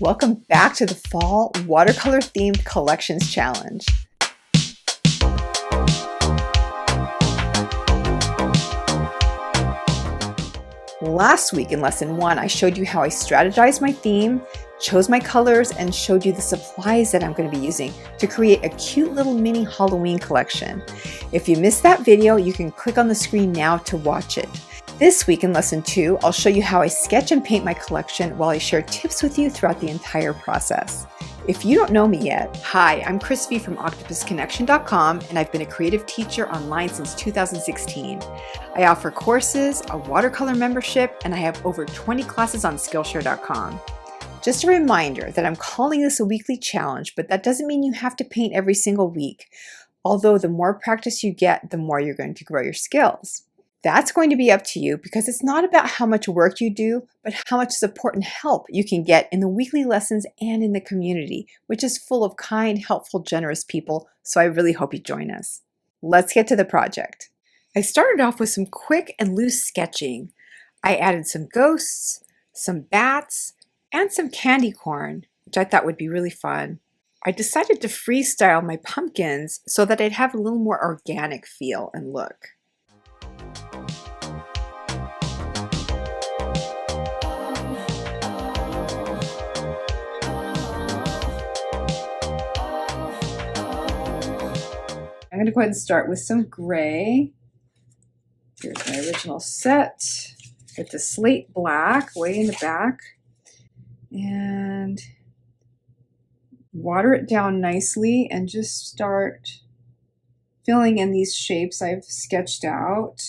Welcome back to the Fall Watercolor-Themed Collections Challenge. Last week in Lesson 1, I showed you how I strategized my theme, chose my colors, and showed you the supplies that I'm going to be using to create a cute little mini Halloween collection. If you missed that video, you can click on the screen now to watch it. This week in Lesson 2, I'll show you how I sketch and paint my collection while I share tips with you throughout the entire process. If you don't know me yet, hi, I'm Chris V from OctopusConnection.com, and I've been a creative teacher online since 2016. I offer courses, a watercolor membership, and I have over 20 classes on Skillshare.com. Just a reminder that I'm calling this a weekly challenge, but that doesn't mean you have to paint every single week. Although the more practice you get, the more you're going to grow your skills. That's going to be up to you because it's not about how much work you do, but how much support and help you can get in the weekly lessons and in the community, which is full of kind, helpful, generous people, so I really hope you join us. Let's get to the project. I started off with some quick and loose sketching. I added some ghosts, some bats, and some candy corn, which I thought would be really fun. I decided to freestyle my pumpkins so that I'd have a little more organic feel and look. I'm going to go ahead and start with some gray. Here's my original set with the slate black way in the back. And water it down nicely and just start filling in these shapes I've sketched out.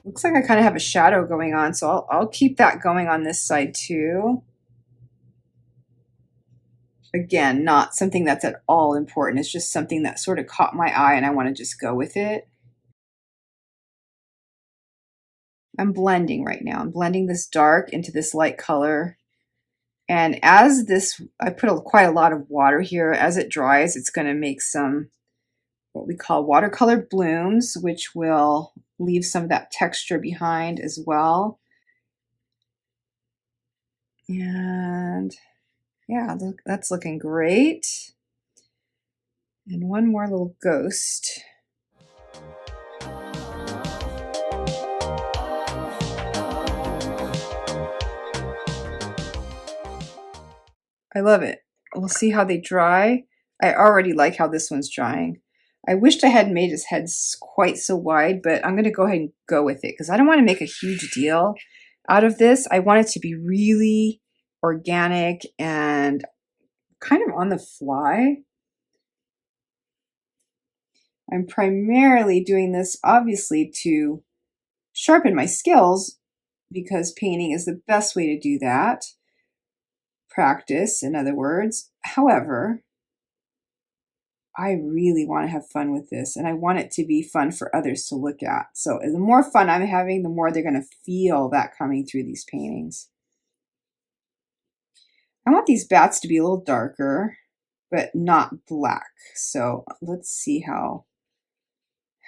Looks like I kind of have a shadow going on, so I'll keep that going on this side too. Again, not something that's at all important. It's just something that sort of caught my eye and I want to just go with it. I'm blending right now. I'm blending this dark into this light color. And as this, I put quite a lot of water here. As it dries, it's going to make some what we call watercolor blooms, which will leave some of that texture behind as well. And yeah, look, that's looking great. And one more little ghost. I love it. We'll see how they dry. I already like how this one's drying. I wished I hadn't made his head quite so wide, but I'm going to go ahead and go with it because I don't want to make a huge deal out of this. I want it to be really organic and kind of on the fly. I'm primarily doing this, obviously, to sharpen my skills because painting is the best way to do that. Practice, in other words. However, I really want to have fun with this, and I want it to be fun for others to look at. So the more fun I'm having, the more they're going to feel that coming through these paintings. I want these bats to be a little darker, but not black. So let's see how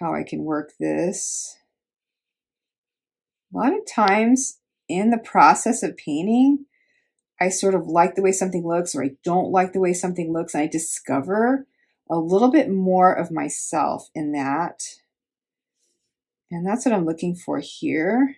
I can work this. A lot of times in the process of painting, I sort of like the way something looks, or I don't like the way something looks, and I discover a little bit more of myself in that. And that's what I'm looking for here.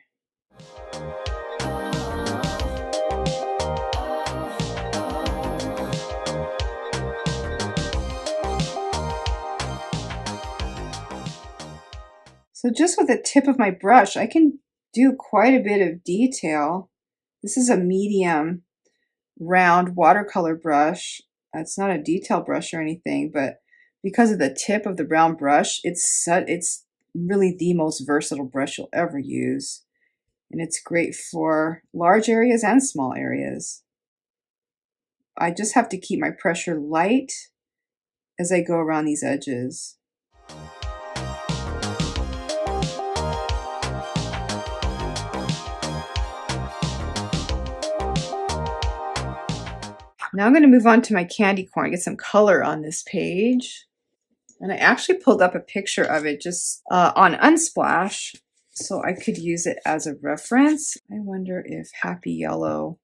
So just with the tip of my brush, I can do quite a bit of detail. This is a medium round watercolor brush. It's not a detail brush or anything, but because of the tip of the brown brush, it's really the most versatile brush you'll ever use. And it's great for large areas and small areas. I just have to keep my pressure light as I go around these edges. Now I'm going to move on to my candy corn, get some color on this page. And I actually pulled up a picture of it just on Unsplash, so I could use it as a reference. I wonder if Happy Yellow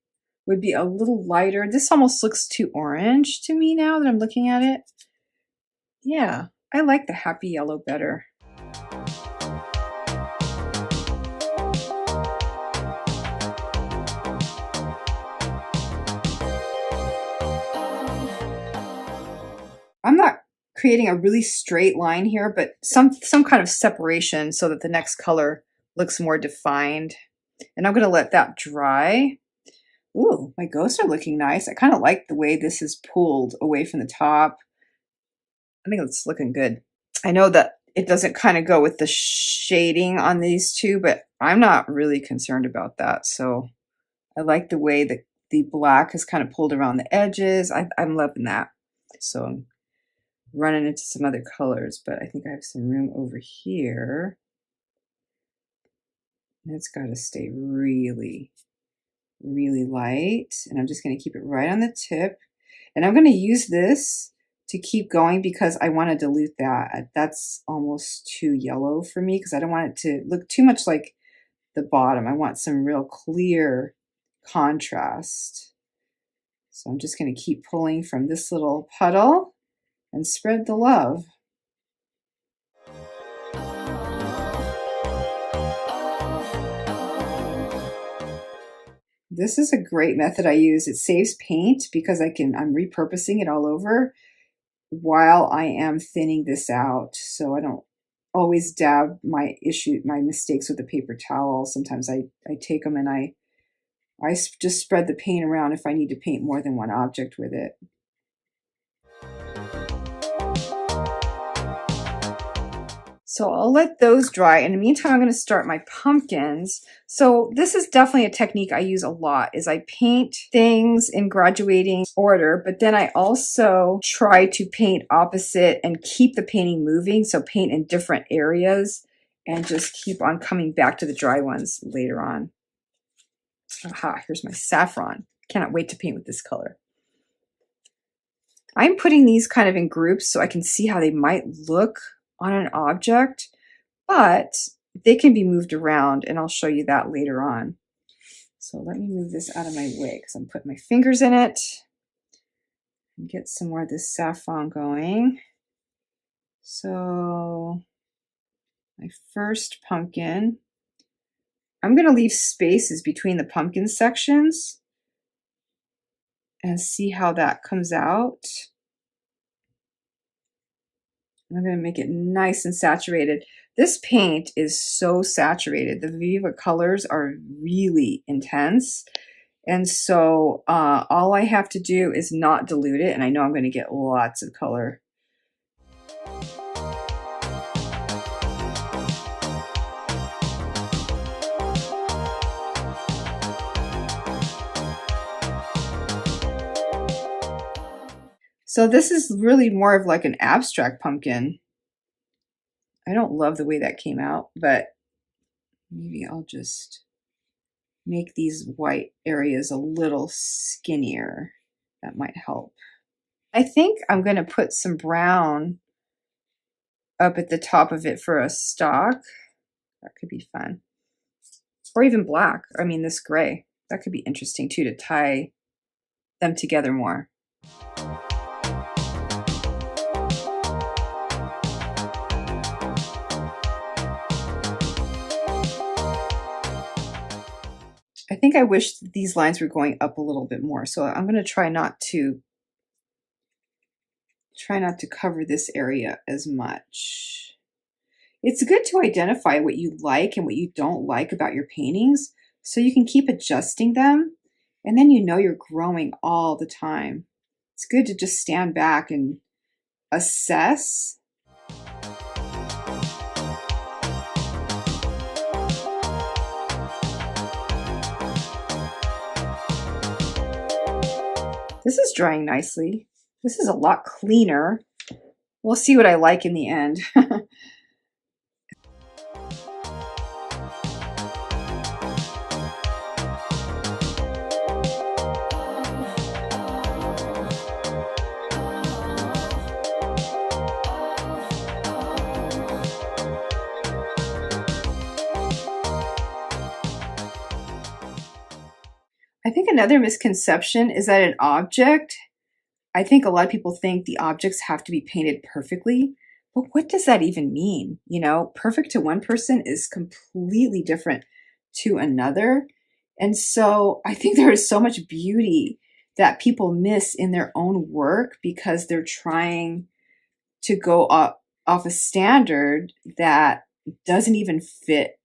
would be a little lighter. This almost looks too orange to me now that I'm looking at it. Yeah, I like the Happy Yellow better. I'm not creating a really straight line here, but some kind of separation so that the next color looks more defined. And I'm going to let that dry. Ooh, my ghosts are looking nice. I kind of like the way this is pulled away from the top. I think it's looking good. I know that it doesn't kind of go with the shading on these two, but I'm not really concerned about that. So I like the way that the black is kind of pulled around the edges. I'm loving that. So I'm running into some other colors, but I think I have some room over here. It's got to stay really, really light. And I'm just going to keep it right on the tip. And I'm going to use this to keep going because I want to dilute that. That's almost too yellow for me because I don't want it to look too much like the bottom. I want some real clear contrast. So I'm just going to keep pulling from this little puddle and spread the love. This is a great method I use. It saves paint because I'm repurposing it all over while I am thinning this out. So I don't always dab my mistakes with a paper towel. Sometimes I take them and I just spread the paint around if I need to paint more than one object with it. So I'll let those dry. In the meantime, I'm going to start my pumpkins. So this is definitely a technique I use a lot, is I paint things in graduating order, but then I also try to paint opposite and keep the painting moving. So paint in different areas and just keep on coming back to the dry ones later on. Aha, here's my saffron. Cannot wait to paint with this color. I'm putting these kind of in groups so I can see how they might look on an object, but they can be moved around, and I'll show you that later on. So let me move this out of my way because I'm putting my fingers in it and get some more of this saffron going. So my first pumpkin, I'm going to leave spaces between the pumpkin sections and see how that comes out. I'm going to make it nice and saturated. This paint is so saturated. The Viviva colors are really intense. And so all I have to do is not dilute it. And I know I'm going to get lots of color. So this is really more of like an abstract pumpkin. I don't love the way that came out, but maybe I'll just make these white areas a little skinnier. That might help. I think I'm going to put some brown up at the top of it for a stalk. That could be fun. Or even black. I mean, this gray. That could be interesting too, to tie them together more. I think I wish these lines were going up a little bit more. So I'm going to try not to cover this area as much. It's good to identify what you like and what you don't like about your paintings so you can keep adjusting them, and then you know you're growing all the time. It's good to just stand back and assess. This is drying nicely. This is a lot cleaner. We'll see what I like in the end. I think another misconception is that I think a lot of people think the objects have to be painted perfectly, but what does that even mean? You know, perfect to one person is completely different to another. And so I think there is so much beauty that people miss in their own work because they're trying to go off a standard that doesn't even fit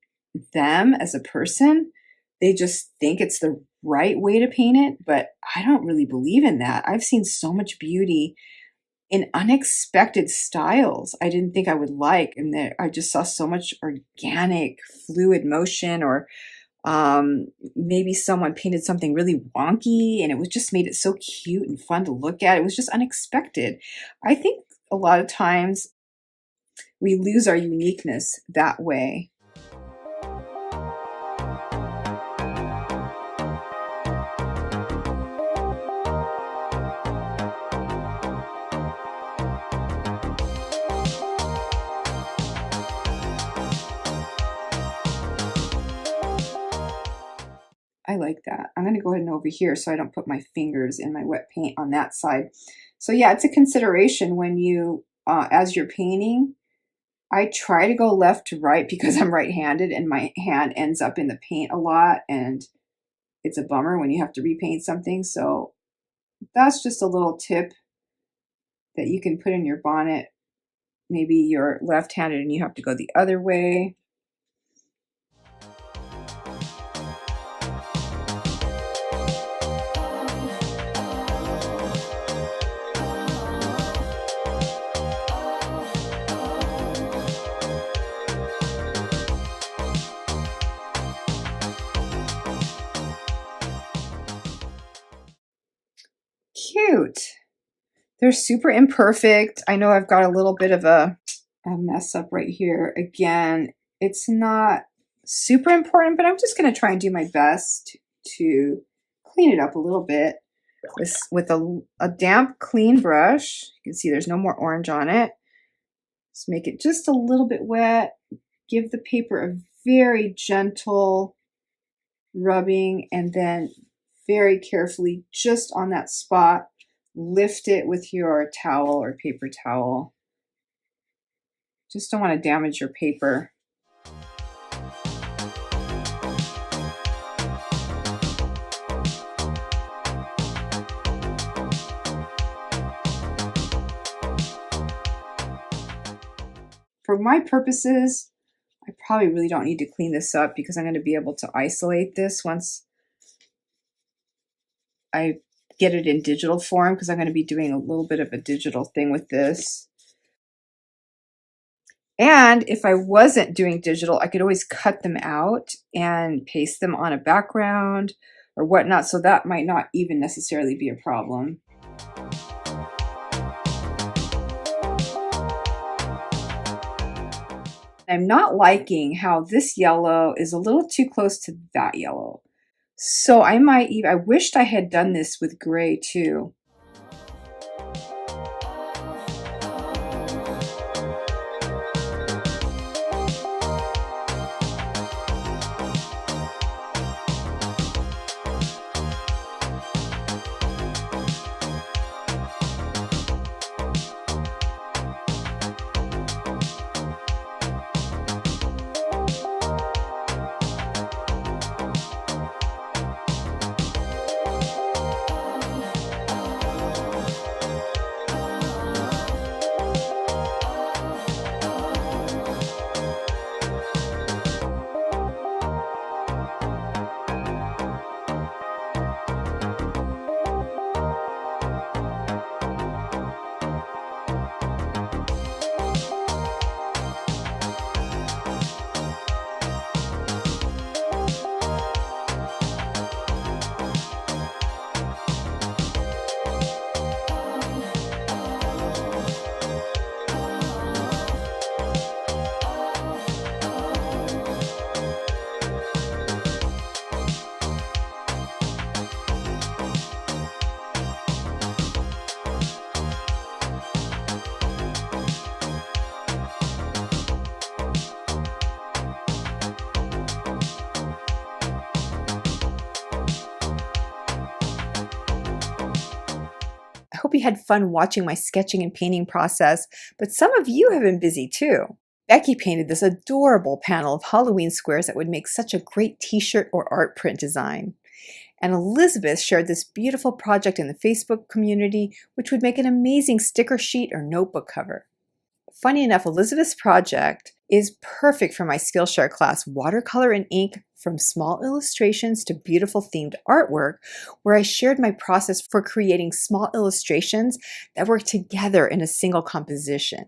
them as a person. They just think it's the right way to paint it, but I don't really believe in that. I've seen so much beauty in unexpected styles I didn't think I would like, and there I just saw so much organic, fluid motion, or maybe someone painted something really wonky, and it was just made it so cute and fun to look at. It was just unexpected. I think a lot of times we lose our uniqueness that way. I like that. I'm going to go ahead and over here so I don't put my fingers in my wet paint on that side. So yeah, it's a consideration when you, as you're painting. I try to go left to right because I'm right-handed and my hand ends up in the paint a lot, and it's a bummer when you have to repaint something. So that's just a little tip that you can put in your bonnet. Maybe you're left-handed and you have to go the other way. Cute. They're super imperfect. I know I've got a little bit of a mess up right here. Again, it's not super important, but I'm just going to try and do my best to clean it up a little bit with a damp, clean brush. You can see there's no more orange on it. Let's make it just a little bit wet. Give the paper a very gentle rubbing, and then very carefully, just on that spot, lift it with your towel or paper towel. Just don't want to damage your paper. For my purposes, I probably really don't need to clean this up because I'm going to be able to isolate this once I get it in digital form, because I'm going to be doing a little bit of a digital thing with this. And if I wasn't doing digital, I could always cut them out and paste them on a background or whatnot, so that might not even necessarily be a problem. I'm not liking how this yellow is a little too close to that yellow. So I wished I had done this with gray too. you had fun watching my sketching and painting process, but some of you have been busy too. Becky painted this adorable panel of Halloween squares that would make such a great t-shirt or art print design. And Elizabeth shared this beautiful project in the Facebook community, which would make an amazing sticker sheet or notebook cover. Funny enough, Elizabeth's project is perfect for my Skillshare class, Watercolor and Ink, from small illustrations to beautiful themed artwork, where I shared my process for creating small illustrations that work together in a single composition.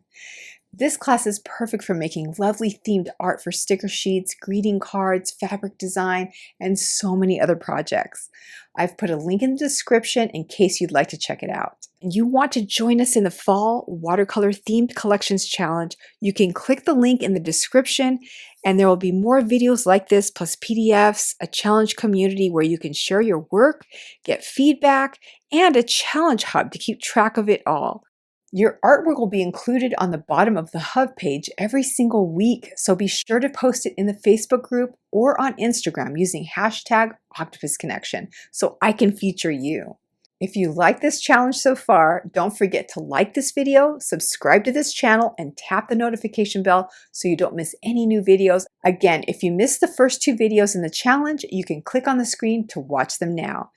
This class is perfect for making lovely themed art for sticker sheets, greeting cards, fabric design, and so many other projects. I've put a link in the description in case you'd like to check it out. And you want to join us in the Fall Watercolor-Themed Collections Challenge, you can click the link in the description, and there will be more videos like this, plus PDFs, a challenge community where you can share your work, get feedback, and a challenge hub to keep track of it all. Your artwork will be included on the bottom of the Hub page every single week, so be sure to post it in the Facebook group or on Instagram using hashtag #OctopusConnection so I can feature you. If you like this challenge so far, don't forget to like this video, subscribe to this channel, and tap the notification bell so you don't miss any new videos. Again, if you missed the first 2 videos in the challenge, you can click on the screen to watch them now.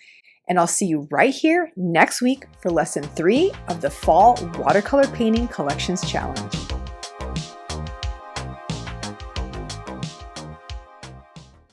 And I'll see you right here next week for lesson 3 of the Fall Watercolor Painting Collections Challenge.